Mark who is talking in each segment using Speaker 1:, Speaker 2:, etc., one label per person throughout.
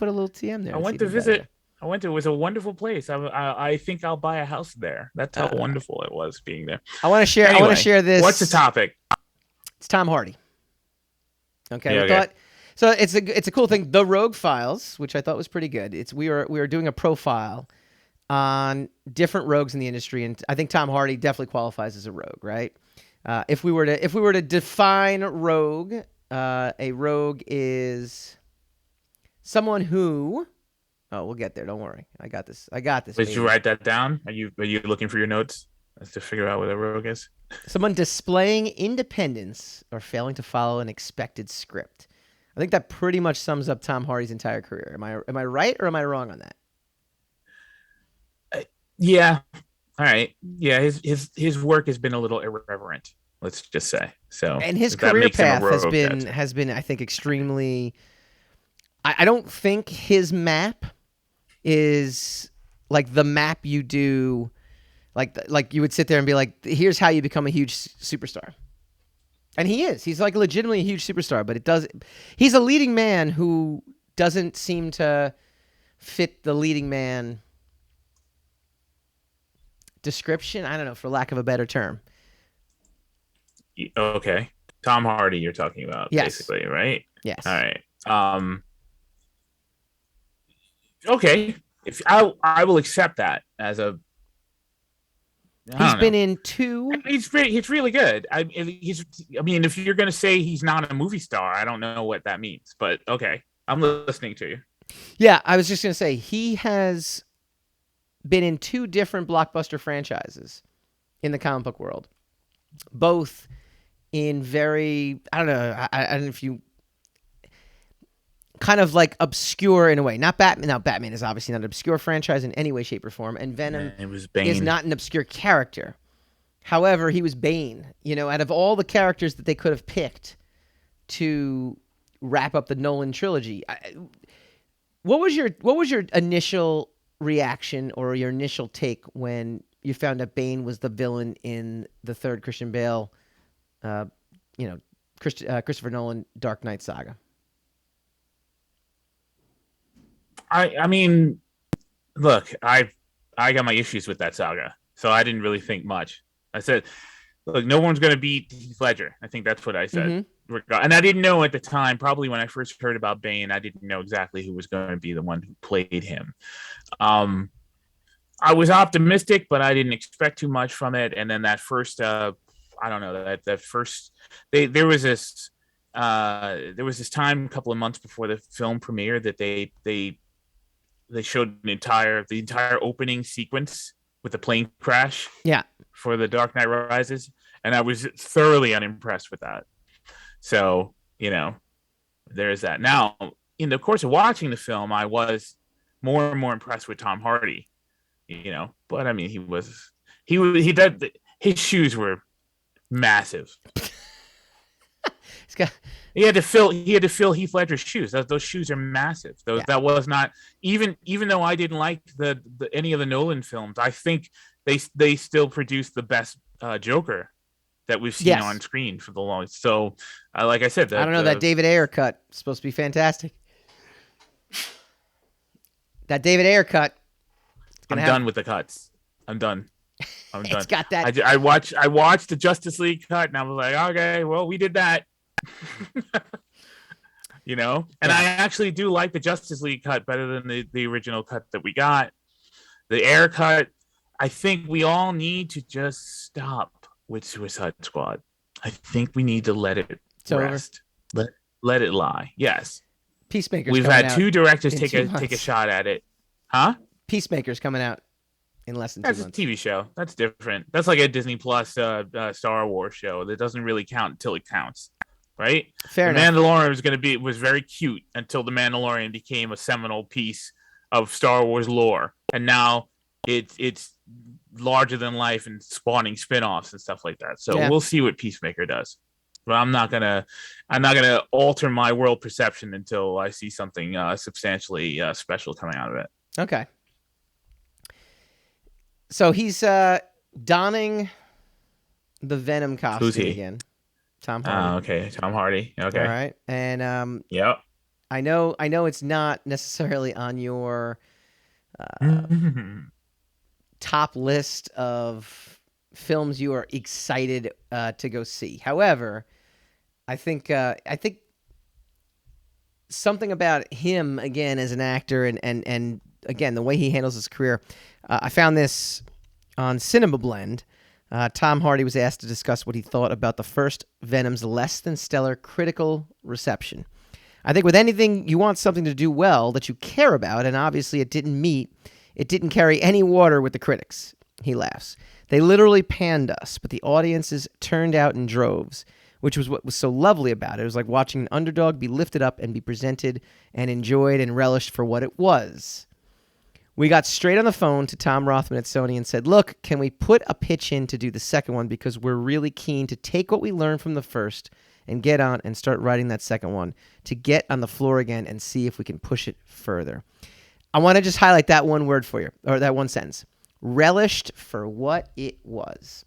Speaker 1: put a little TM there.
Speaker 2: I
Speaker 1: It's
Speaker 2: went to
Speaker 1: even better.
Speaker 2: visit. I went to. It was a wonderful place. I think I'll buy a house there. That's how
Speaker 1: Uh,
Speaker 2: wonderful it was being there.
Speaker 1: I want to share. I want to
Speaker 2: Anyway,
Speaker 1: share
Speaker 2: what's the
Speaker 1: this.
Speaker 2: topic?
Speaker 1: It's Tom Hardy. Okay,
Speaker 2: Yeah.
Speaker 1: we
Speaker 2: Okay.
Speaker 1: thought so. It's a cool thing. The Rogue Files, which I thought was pretty good. It's we were doing a profile on different rogues in the industry, and I think Tom Hardy definitely qualifies as a rogue, right? If we were to define rogue, a rogue is someone who. Oh, we'll get there. Don't worry. I got this. I got this,
Speaker 2: Did you
Speaker 1: baby.
Speaker 2: write that down? Are you looking for your notes to figure out what a rogue is?
Speaker 1: Someone displaying independence or failing to follow an expected script. I think that pretty much sums up Tom Hardy's entire career. Am I right or am I wrong on that?
Speaker 2: Yeah. All right. Yeah. His work has been a little irreverent. Let's just say so.
Speaker 1: And his
Speaker 2: If that
Speaker 1: career
Speaker 2: makes him a
Speaker 1: path has
Speaker 2: rogue,
Speaker 1: been
Speaker 2: that's
Speaker 1: has been I think extremely. I don't think his map is like the map you do. Like you would sit there and be like, here's how you become a huge superstar. And he is. He's like legitimately a huge superstar, but he's a leading man who doesn't seem to fit the leading man description. I don't know, for lack of a better term.
Speaker 2: okay. Tom Hardy, you're talking about
Speaker 1: Yes.
Speaker 2: basically, right? All
Speaker 1: Yes.
Speaker 2: right. Okay. If I will accept that as a I
Speaker 1: He's
Speaker 2: don't
Speaker 1: been
Speaker 2: know.
Speaker 1: in two.
Speaker 2: He's really good. I mean, if you're gonna say he's not a movie star, I don't know what that means, but okay, I'm listening to you.
Speaker 1: Yeah, I was just going to say he has been in two different blockbuster franchises in the comic book world. Both in very, I don't know, I don't know if you kind of like obscure in a way. Not Batman. Now, Batman is obviously not an obscure franchise in any way, shape, or form, and Venom
Speaker 2: It was
Speaker 1: is
Speaker 2: Bane.
Speaker 1: not an obscure character. However, he was Bane. Out of all the characters that they could have picked to wrap up the Nolan trilogy, what was your initial reaction or your initial take when you found out Bane was the villain in the third Christian Bale, uh, you know, Christopher Nolan Dark Knight saga?
Speaker 2: I mean, look, I got my issues with that saga, so I didn't really think much. I said, look, no one's gonna beat Heath Ledger. I think that's what I said.
Speaker 1: Mm-hmm.
Speaker 2: And I didn't know at the time. Probably when I first heard about Bane, I didn't know exactly who was going to be the one who played him. Um, I was optimistic, but I didn't expect too much from it. And then that first, I don't know, that first, there was this time a couple of months before the film premiere that they showed the entire opening sequence with the plane crash
Speaker 1: Yeah.
Speaker 2: for the Dark Knight Rises, and I was thoroughly unimpressed with that. So there's that. Now, in the course of watching the film, I was more and more impressed with Tom Hardy. But I mean, he did his shoes were massive.
Speaker 1: It's got
Speaker 2: He had to fill Heath Ledger's shoes. Those shoes are massive. Those
Speaker 1: yeah.
Speaker 2: that was not even though I didn't like any of the Nolan films. I think they still produced the best Joker that we've seen on
Speaker 1: Yes.
Speaker 2: screen for the longest. So, like I said,
Speaker 1: I don't know, that David Ayer cut is supposed to be fantastic. That David Ayer cut. It's gonna
Speaker 2: I'm
Speaker 1: have.
Speaker 2: done with the cuts. I'm done. I'm
Speaker 1: It's
Speaker 2: done.
Speaker 1: got that.
Speaker 2: I watched the Justice League cut, and I was like, okay, well, we did that. And
Speaker 1: Yeah.
Speaker 2: I actually do like the Justice League cut better than the original cut that we got. The Air cut, I think we all need to just stop with Suicide Squad. I think we need to let it
Speaker 1: It's over.
Speaker 2: rest. Let it lie. Yes.
Speaker 1: Peacemaker's
Speaker 2: We've
Speaker 1: coming
Speaker 2: had
Speaker 1: out
Speaker 2: two directors
Speaker 1: in
Speaker 2: take
Speaker 1: two
Speaker 2: a
Speaker 1: months.
Speaker 2: shot at it. Huh?
Speaker 1: Peacemaker's coming out in less than two
Speaker 2: That's a
Speaker 1: months.
Speaker 2: TV show. That's different. That's like a Disney Plus Star Wars show that doesn't really count until it counts, right?
Speaker 1: Fair
Speaker 2: The
Speaker 1: enough.
Speaker 2: Mandalorian was very cute until the Mandalorian became a seminal piece of Star Wars lore, and now it's larger than life and spawning spin-offs and stuff like that. So
Speaker 1: Yeah.
Speaker 2: we'll see what Peacemaker does. But I'm not gonna alter my world perception until I see something substantially special coming out of it.
Speaker 1: Okay. So he's donning the Venom
Speaker 2: Who's
Speaker 1: costume
Speaker 2: he?
Speaker 1: again. Tom Hardy.
Speaker 2: Okay, Tom Hardy.
Speaker 1: All
Speaker 2: Okay.
Speaker 1: right. And
Speaker 2: Yep.
Speaker 1: I know it's not necessarily on your top list of films you are excited to go see. However, I think something about him again as an actor and again the way he handles his career. I found this on Cinema Blend. Tom Hardy was asked to discuss what he thought about the first Venom's less than stellar critical reception. I think with anything, you want something to do well that you care about, and obviously it didn't carry any water with the critics. He laughs. They literally panned us, but the audiences turned out in droves, which was what was so lovely about it. It was like watching an underdog be lifted up and be presented and enjoyed and relished for what it was. We got straight on the phone to Tom Rothman at Sony and said, look, can we put a pitch in to do the second one because we're really keen to take what we learned from the first and get on and start writing that second one to get on the floor again and see if we can push it further. I want to just highlight that one word for you, or that one sentence. Relished for what it was.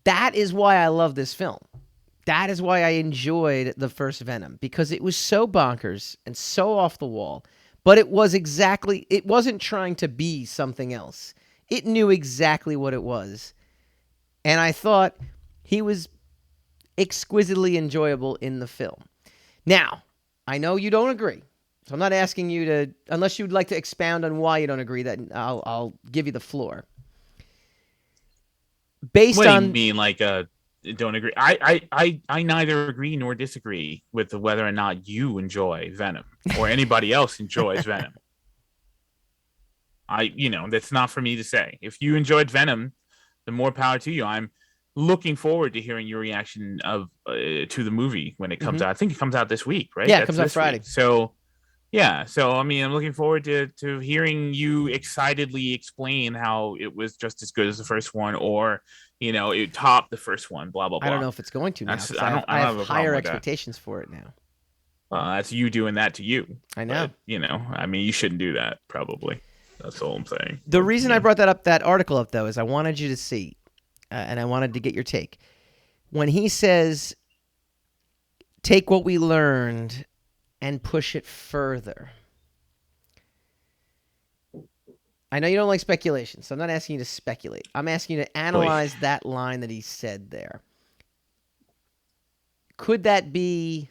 Speaker 1: That is why I love this film. That is why I enjoyed the first Venom, because it was so bonkers and so off the wall, but it wasn't trying to be something else. It knew exactly what it was. And I thought he was exquisitely enjoyable in the film. Now, I know you don't agree, so I'm not asking you to, unless you'd like to expound on why you don't agree, that I'll give you the floor. Based
Speaker 2: what
Speaker 1: on,
Speaker 2: do you mean, like, don't agree? I neither agree nor disagree with whether or not you enjoy Venom or anybody else enjoys Venom. That's not for me to say. If you enjoyed Venom, the more power to you. I'm looking forward to hearing your reaction to the movie when it comes out. I think it comes out this week, right?
Speaker 1: Yeah, it comes out Friday.
Speaker 2: Week. So, yeah. So, I mean, I'm looking forward to hearing you excitedly explain how it was just as good as the first one, or, it topped the first one, blah, blah, blah.
Speaker 1: I don't know if it's going to now. I have higher expectations for it now.
Speaker 2: That's you doing that to you.
Speaker 1: I know.
Speaker 2: But, I mean, you shouldn't do that, probably. That's all I'm saying.
Speaker 1: The reason I brought that article up, though, is I wanted you to see, and I wanted to get your take. When he says, take what we learned and push it further. I know you don't like speculation, so I'm not asking you to speculate. I'm asking you to analyze that line that he said there. Could that be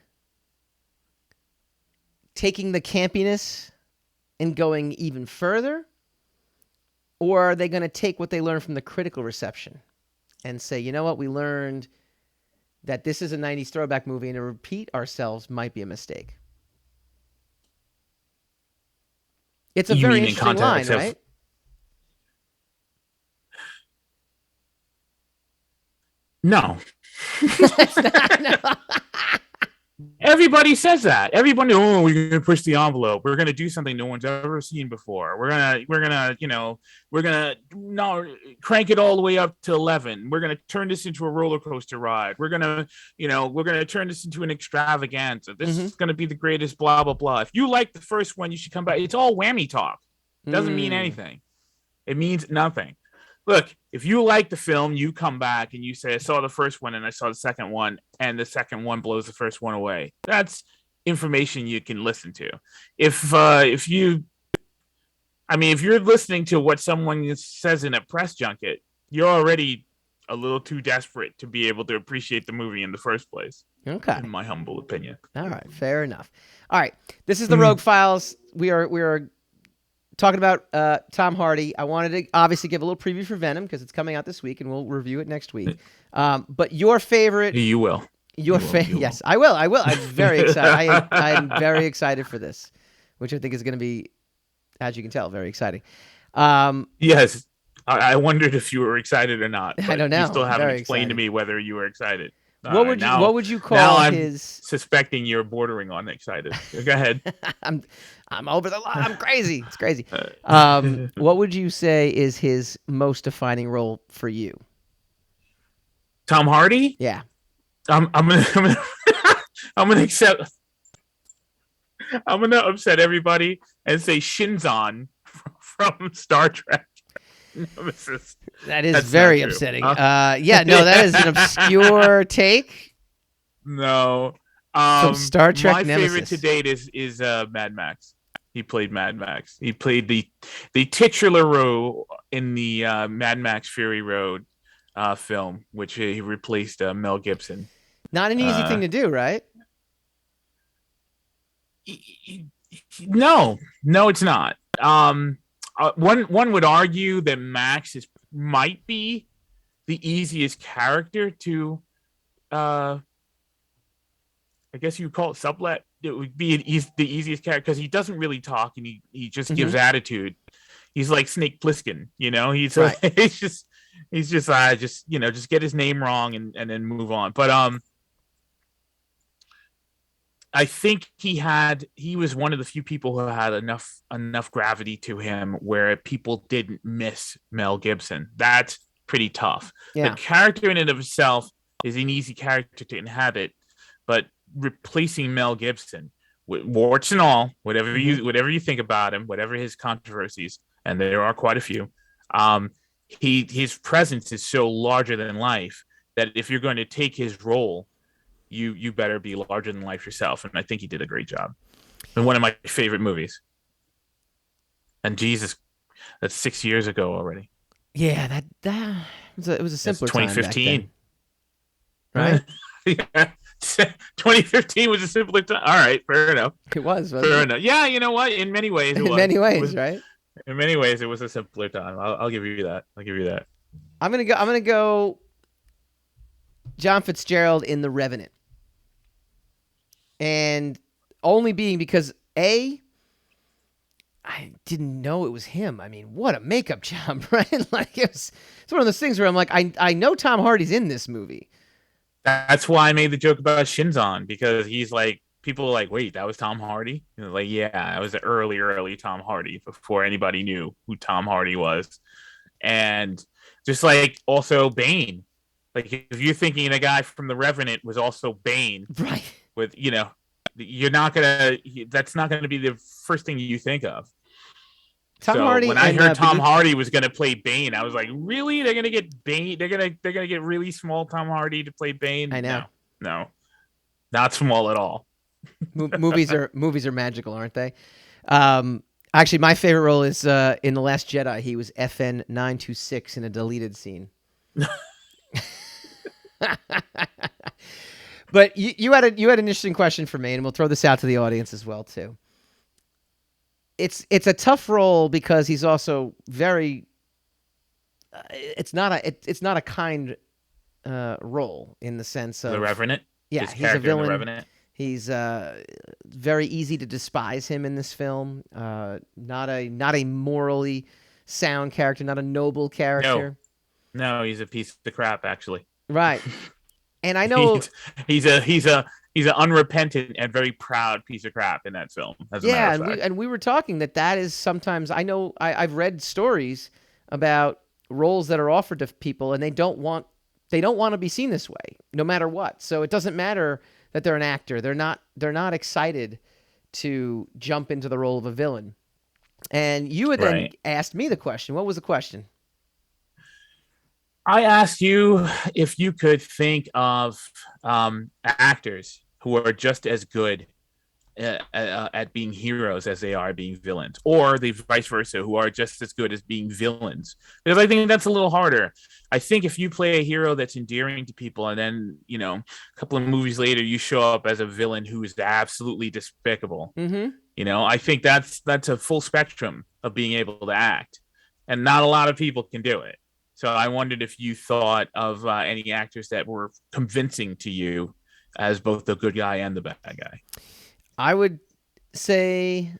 Speaker 1: taking the campiness and going even further? Or are they going to take what they learned from the critical reception and say, you know what, we learned that this is a 90s throwback movie, and to repeat ourselves might be a mistake? It's a very interesting line, right?
Speaker 2: No.
Speaker 1: No.
Speaker 2: Everybody says that. Everybody, we're going to push the envelope. We're going to do something no one's ever seen before. We're gonna crank it all the way up to 11. We're going to turn this into a roller coaster ride. We're going to turn this into an extravaganza. This is going to be the greatest blah, blah, blah. If you like the first one, you should come back. It's all whammy talk. It doesn't mean anything. It means nothing. Look, if you like the film, you come back and you say, I saw the first one and I saw the second one, and the second one blows the first one away. That's information you can listen to. If you're listening to what someone says in a press junket, you're already a little too desperate to be able to appreciate the movie in the first place.
Speaker 1: Okay.
Speaker 2: In my humble opinion.
Speaker 1: All right. Fair enough. All right. This is the Rogue Files. We are talking about Tom Hardy. I wanted to obviously give a little preview for Venom because it's coming out this week, and we'll review it next week. But your favorite...
Speaker 2: You will.
Speaker 1: Yes, I will. I'm very excited. I'm very excited for this, which I think is going to be, as you can tell, very exciting.
Speaker 2: Yes. I wondered if you were excited or not.
Speaker 1: I don't know.
Speaker 2: You still haven't explained to me whether you were excited.
Speaker 1: What would you call
Speaker 2: now
Speaker 1: his?
Speaker 2: I'm suspecting you're bordering on excited. Go ahead.
Speaker 1: I'm over the line. I'm crazy. It's crazy. What would you say is his most defining role for you?
Speaker 2: Tom Hardy?
Speaker 1: Yeah.
Speaker 2: I'm gonna accept. I'm gonna upset everybody and say Shinzon from Star Trek.
Speaker 1: That is very upsetting. That is an obscure take.
Speaker 2: No,
Speaker 1: From Star Trek
Speaker 2: My favorite to
Speaker 1: Nemesis.
Speaker 2: date is Mad Max. He played Mad Max. He played the titular role in the Mad Max Fury Road film, which he replaced Mel Gibson.
Speaker 1: Not an easy
Speaker 2: Uh,
Speaker 1: thing to do, right?
Speaker 2: no, no, it's not. One would argue that Max is might be the easiest character to I guess you would call it sublet. It would be the easiest character because he doesn't really talk and he just
Speaker 1: Mm-hmm.
Speaker 2: gives attitude. He's like Snake Plissken, you know. He's
Speaker 1: Right.
Speaker 2: he's just just get his name wrong and then move on. But I think he was one of the few people who had enough gravity to him where people didn't miss Mel Gibson. That's pretty tough. The
Speaker 1: Yeah.
Speaker 2: character in and of itself is an easy character to inhabit, but replacing Mel Gibson, warts and all, whatever
Speaker 1: Mm-hmm.
Speaker 2: you think about him, whatever his controversies, and there are quite a few, his presence is so larger than life that if you're going to take his role, you better be larger than life yourself. And I think he did a great job. And one of my favorite movies. And Jesus, that's 6 years ago already.
Speaker 1: Yeah, that it was a simpler
Speaker 2: That's
Speaker 1: time back
Speaker 2: 2015.
Speaker 1: then, right?
Speaker 2: Yeah. 2015 was a simpler time. All right, fair enough.
Speaker 1: It was, wasn't
Speaker 2: Fair
Speaker 1: it?
Speaker 2: enough. Yeah, you know what? In many ways, it
Speaker 1: In
Speaker 2: was.
Speaker 1: many
Speaker 2: It
Speaker 1: ways,
Speaker 2: was.
Speaker 1: right?
Speaker 2: In many ways, it was a simpler time. I'll give you that. I'll give you that.
Speaker 1: I'm gonna go John Fitzgerald in The Revenant. And only being because I didn't know it was him. I mean, what a makeup job, right? Like it's one of those things where I'm like, I know Tom Hardy's in this movie.
Speaker 2: That's why I made the joke about Shinzon because he's like people are like, wait, that was Tom Hardy? And like, yeah, that was the early Tom Hardy before anybody knew who Tom Hardy was. And just like also Bane. Like if you're thinking a guy from The Revenant was also Bane
Speaker 1: Right.
Speaker 2: with you're not gonna that's not gonna be the first thing you think of.
Speaker 1: Tom
Speaker 2: So
Speaker 1: Hardy
Speaker 2: when I
Speaker 1: and
Speaker 2: heard Tom
Speaker 1: Benicio.
Speaker 2: Hardy was gonna play Bane, I was like, really? They're gonna get Bane? They're gonna get really small Tom Hardy to play Bane?
Speaker 1: I know.
Speaker 2: No, not small at all.
Speaker 1: Movies are magical, aren't they? Actually, my favorite role is in The Last Jedi. He was FN 926 in a deleted scene. But you had an interesting question for me, and we'll throw this out to the audience as well too. It's a tough role because he's also very. It's not a kind role in the sense of
Speaker 2: The Revenant.
Speaker 1: Yeah,
Speaker 2: His
Speaker 1: he's a
Speaker 2: character in The
Speaker 1: villain.
Speaker 2: Revenant.
Speaker 1: He's very easy to despise him in this film. Not a morally sound character, not a noble character.
Speaker 2: No, he's a piece of crap. Actually,
Speaker 1: Right. And I know,
Speaker 2: he's an unrepentant and very proud piece of crap in that film. As a matter
Speaker 1: yeah,
Speaker 2: of fact,
Speaker 1: and we were talking that is sometimes. I know I've read stories about roles that are offered to people, and they don't want to be seen this way, no matter what. So it doesn't matter that they're an actor; they're not excited to jump into the role of a villain. And you had then
Speaker 2: right.
Speaker 1: asked me the question. What was the question?
Speaker 2: I asked you if you could think of actors who are just as good at being heroes as they are being villains, or the vice versa, who are just as good as being villains. Because I think that's a little harder. I think if you play a hero that's endearing to people, and then a couple of movies later you show up as a villain who is absolutely despicable,
Speaker 1: Mm-hmm.
Speaker 2: I think that's a full spectrum of being able to act, and not a lot of people can do it. So I wondered if you thought of any actors that were convincing to you as both the good guy and the bad guy.
Speaker 1: I would say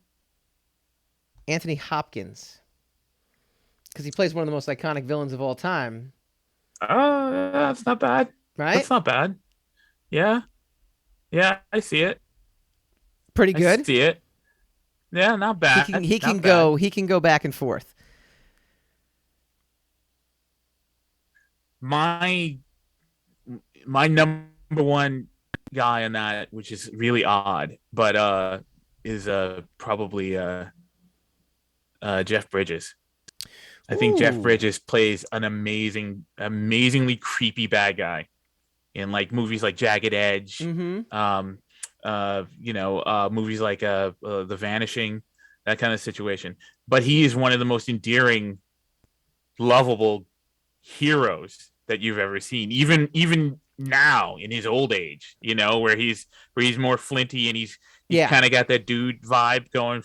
Speaker 1: Anthony Hopkins because he plays one of the most iconic villains of all time.
Speaker 2: Oh, that's not bad.
Speaker 1: Right?
Speaker 2: That's not bad. Yeah, yeah, I see it.
Speaker 1: Pretty
Speaker 2: I
Speaker 1: good.
Speaker 2: see it. Yeah, not bad.
Speaker 1: He can
Speaker 2: Not
Speaker 1: go
Speaker 2: bad.
Speaker 1: he can go back and forth.
Speaker 2: My my number one guy in that, which is really odd, but is probably Jeff Bridges. I think Jeff
Speaker 1: Ooh.
Speaker 2: Bridges plays an amazingly creepy bad guy in like movies like Jagged Edge.
Speaker 1: Mm-hmm.
Speaker 2: movies like The Vanishing, that kind of situation. But he is one of the most endearing, lovable heroes that you've ever seen. Even now in his old age, where he's more flinty and he's
Speaker 1: Yeah.
Speaker 2: kind of got that dude vibe going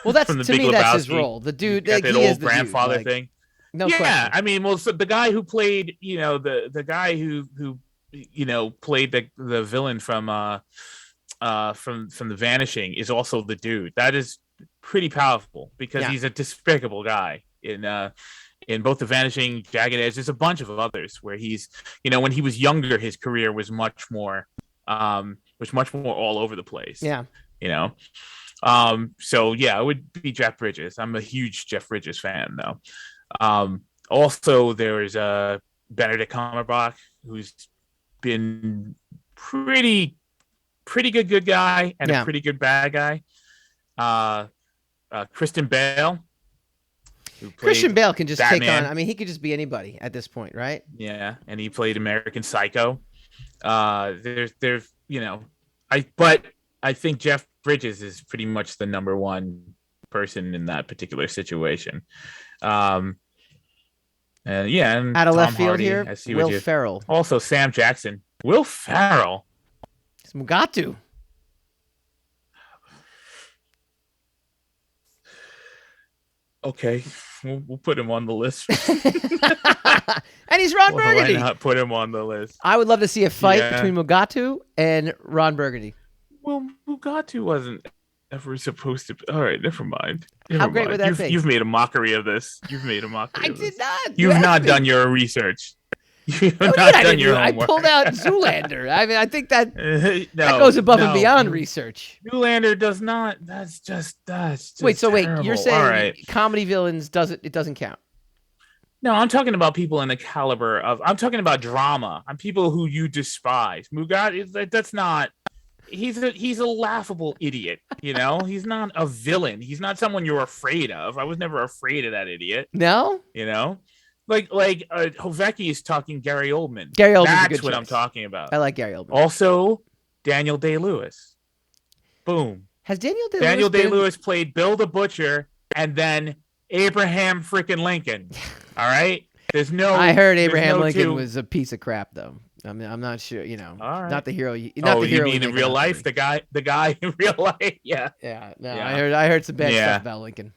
Speaker 1: Well, that's
Speaker 2: from the
Speaker 1: to
Speaker 2: Big
Speaker 1: me that's his
Speaker 2: Lebowski.
Speaker 1: role. The
Speaker 2: He's
Speaker 1: dude,
Speaker 2: got
Speaker 1: like,
Speaker 2: that
Speaker 1: he is
Speaker 2: old
Speaker 1: the dude.
Speaker 2: grandfather
Speaker 1: Like,
Speaker 2: thing.
Speaker 1: no
Speaker 2: Yeah,
Speaker 1: question.
Speaker 2: I mean, well, so the guy who played, the guy who played the villain from The Vanishing is also the dude. That is pretty powerful because
Speaker 1: Yeah.
Speaker 2: he's a despicable guy in both The Vanishing, Jagged Edge. There's a bunch of others where he's, when he was younger, his career was much more all over the place.
Speaker 1: Yeah.
Speaker 2: You know, so yeah, it would be Jeff Bridges. I'm a huge Jeff Bridges fan, though. Also, there's Benedict Cumberbatch, who's been pretty good guy and a
Speaker 1: Yeah.
Speaker 2: pretty good bad guy. Kristen Bale, who played
Speaker 1: Christian Bale can just take
Speaker 2: Batman.
Speaker 1: on. I mean, he could just be anybody at this point, right?
Speaker 2: Yeah, and he played American Psycho. There's but I think Jeff Bridges is pretty much the number one person in that particular situation. And
Speaker 1: Out of
Speaker 2: Tom
Speaker 1: left field
Speaker 2: Hardy,
Speaker 1: here,
Speaker 2: I see
Speaker 1: Will
Speaker 2: what you.
Speaker 1: Ferrell.
Speaker 2: Also, Sam Jackson, Will Ferrell.
Speaker 1: It's Mugatu.
Speaker 2: Okay, we'll put him on the list.
Speaker 1: And he's Ron Burgundy.
Speaker 2: Why not put him on the list?
Speaker 1: I would love to see a fight
Speaker 2: Yeah.
Speaker 1: between Mugatu and Ron Burgundy.
Speaker 2: Well, Mugatu wasn't ever supposed to. All right, never mind. Never
Speaker 1: How great
Speaker 2: mind.
Speaker 1: would that be?
Speaker 2: You've made a mockery of this. You've made a mockery.
Speaker 1: I
Speaker 2: of
Speaker 1: did
Speaker 2: this.
Speaker 1: not.
Speaker 2: You've
Speaker 1: You
Speaker 2: not
Speaker 1: asked me.
Speaker 2: done your research. You've
Speaker 1: What do you
Speaker 2: not
Speaker 1: mean I
Speaker 2: done
Speaker 1: didn't
Speaker 2: your
Speaker 1: do it? I
Speaker 2: homework.
Speaker 1: pulled out Zoolander. I mean, I think that
Speaker 2: No,
Speaker 1: goes above and
Speaker 2: no.
Speaker 1: beyond research.
Speaker 2: Zoolander does not. That's just.
Speaker 1: Wait, so wait,
Speaker 2: terrible.
Speaker 1: you're saying
Speaker 2: All right.
Speaker 1: comedy villains doesn't count?
Speaker 2: No, I'm talking about people in the caliber of. I'm talking about drama. I'm people who you despise. Mugat, that's not. He's a laughable idiot. He's not a villain. He's not someone you're afraid of. I was never afraid of that idiot.
Speaker 1: No?
Speaker 2: Like Hovecki is talking Gary Oldman.
Speaker 1: Gary Oldman's a
Speaker 2: That's
Speaker 1: good
Speaker 2: what
Speaker 1: choice.
Speaker 2: I'm talking about.
Speaker 1: I like Gary Oldman.
Speaker 2: Also, Daniel Day-Lewis. Boom.
Speaker 1: Has Daniel
Speaker 2: Daniel
Speaker 1: Day-Lewis
Speaker 2: Day-Lewis played Bill the Butcher and then Abraham freaking Lincoln. All right?
Speaker 1: I heard Abraham Lincoln was a piece of crap, though. I mean, I'm not sure.
Speaker 2: All right.
Speaker 1: Not the hero. Not the hero.
Speaker 2: You mean in real life? The guy in real life? Yeah.
Speaker 1: Yeah. No,
Speaker 2: Yeah.
Speaker 1: I heard some bad stuff about Lincoln.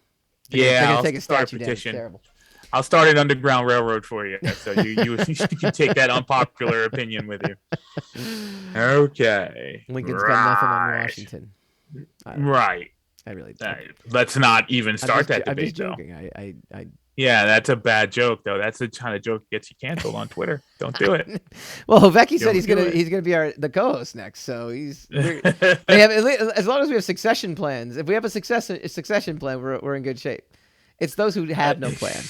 Speaker 1: They're gonna take a statue down. It's terrible.
Speaker 2: I'll start an underground railroad for you, so you can take that unpopular opinion with you. Okay.
Speaker 1: Lincoln's got nothing on Washington.
Speaker 2: Right.
Speaker 1: I really don't.
Speaker 2: Let's not even start that debate.
Speaker 1: I'm just joking. I
Speaker 2: Yeah, that's a bad joke, though. That's the kind of joke that gets you canceled on Twitter. Don't do it.
Speaker 1: Well, Hovecki said he's
Speaker 2: do
Speaker 1: gonna be the co-host next, so they have, as long as we have succession plans. If we have a succession plan, we're in good shape. It's those who have no plan.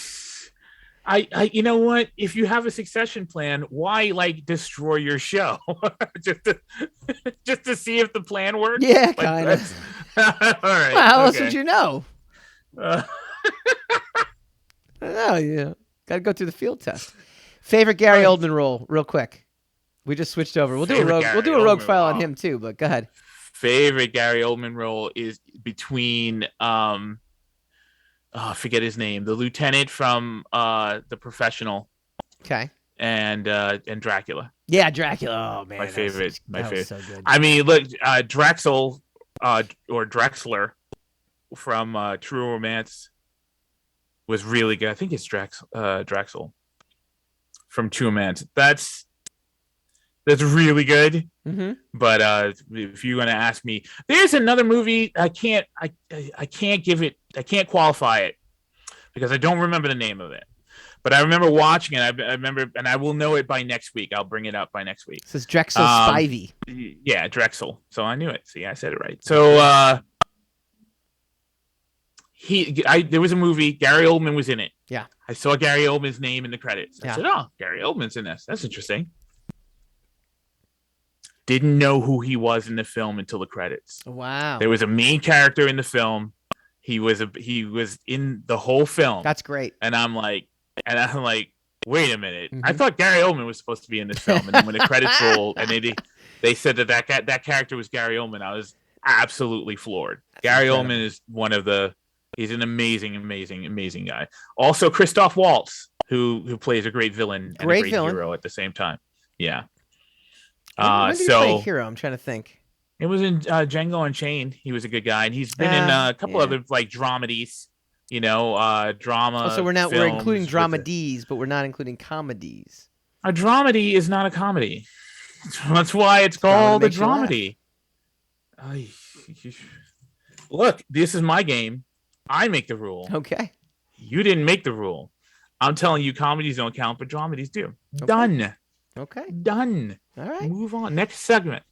Speaker 2: You know what? If you have a succession plan, why destroy your show just to see if the plan works?
Speaker 1: Yeah, kind of.
Speaker 2: All right.
Speaker 1: Well, how else would you know?
Speaker 2: Uh,
Speaker 1: I don't know. Yeah, got to go through the field test. Favorite Gary Oldman role, real quick. We just switched over. We'll do a rogue file on him too. But go ahead.
Speaker 2: Favorite Gary Oldman role is between I forget his name, the lieutenant from The Professional.
Speaker 1: Okay.
Speaker 2: And Dracula.
Speaker 1: Yeah, Dracula. Oh man,
Speaker 2: my favorite.
Speaker 1: Was so good.
Speaker 2: I mean, look, Drexel or Drexler from True Romance was really good. I think it's Drexel from True Romance. That's really good.
Speaker 1: Mm-hmm.
Speaker 2: But if you're gonna ask me, there's another movie I can't qualify it because I don't remember the name of it. But I remember watching it. I remember, and I will know it by next week. I'll bring it up by next week.
Speaker 1: This is Drexel Spivey.
Speaker 2: Yeah, Drexel. So I knew it. See, I said it right. So there was a movie. Gary Oldman was in it.
Speaker 1: Yeah.
Speaker 2: I saw Gary Oldman's name in the credits. I
Speaker 1: Yeah.
Speaker 2: said, "Oh, Gary Oldman's in this. That's interesting." Didn't know who he was in the film until the credits.
Speaker 1: Wow.
Speaker 2: There was a main character in the film. He was in the whole film.
Speaker 1: That's great.
Speaker 2: And I'm like, wait a minute.
Speaker 1: Mm-hmm.
Speaker 2: I thought Gary Oldman was supposed to be in this film. And then when the credits rolled, and they said that character was Gary Oldman. I was absolutely floored.
Speaker 1: That's
Speaker 2: Gary
Speaker 1: incredible.
Speaker 2: Oldman is he's an amazing guy. Also, Christoph Waltz, who plays a great villain and a great hero at the same time. Yeah.
Speaker 1: When did he play a hero? I'm trying to think.
Speaker 2: It was in Django Unchained. He was a good guy, and he's been in a couple other like dramedies. Drama.
Speaker 1: So we're including dramedies, but we're not including comedies.
Speaker 2: A dramedy is not a comedy. That's why it's called a dramedy. Look, this is my game. I make the rule.
Speaker 1: Okay.
Speaker 2: You didn't make the rule. I'm telling you, comedies don't count, but dramedies do.
Speaker 1: Okay.
Speaker 2: Done.
Speaker 1: Okay.
Speaker 2: Done.
Speaker 1: All right.
Speaker 2: Move on. Next segment.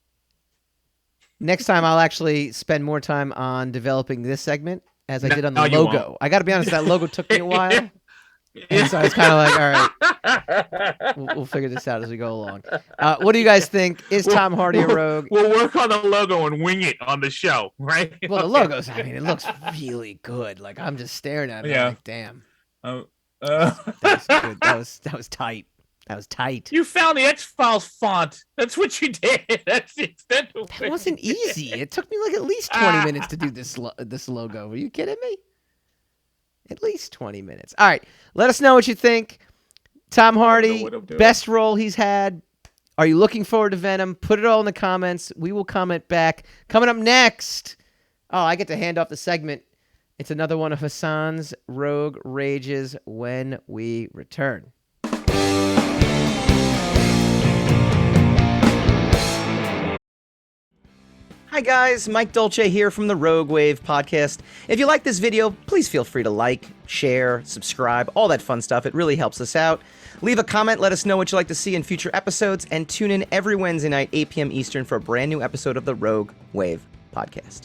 Speaker 1: Next time, I'll actually spend more time on developing this segment as I did on the
Speaker 2: you
Speaker 1: logo.
Speaker 2: won't.
Speaker 1: I got to be honest, that logo took me a while. And so I was kind of like, all right, we'll figure this out as we go along. What do you guys think? Is Tom Hardy a rogue?
Speaker 2: We'll work on the logo and wing it on the show, right?
Speaker 1: Well, the logo's, I mean, it looks really good. Like, I'm just staring at it.
Speaker 2: Yeah.
Speaker 1: Like, damn.
Speaker 2: That
Speaker 1: was good. That was tight. That was tight.
Speaker 2: You found the X-Files font. That's what you did. That's the extent of it.
Speaker 1: That wasn't easy. It took me like at least 20 minutes to do this logo. Are you kidding me? At least 20 minutes. All right. Let us know what you think. Tom Hardy, best role he's had. Are you looking forward to Venom? Put it all in the comments. We will comment back. Coming up next. Oh, I get to hand off the segment. It's another one of Hassan's Rogue Rages when we return. Hi guys, Mike Dolce here from the Rogue Wave podcast. If you like this video, please feel free to like, share, subscribe, all that fun stuff. It really helps us out. Leave a comment, let us know what you'd like to see in future episodes, and tune in every Wednesday night, 8 p.m. Eastern for a brand new episode of the Rogue Wave podcast.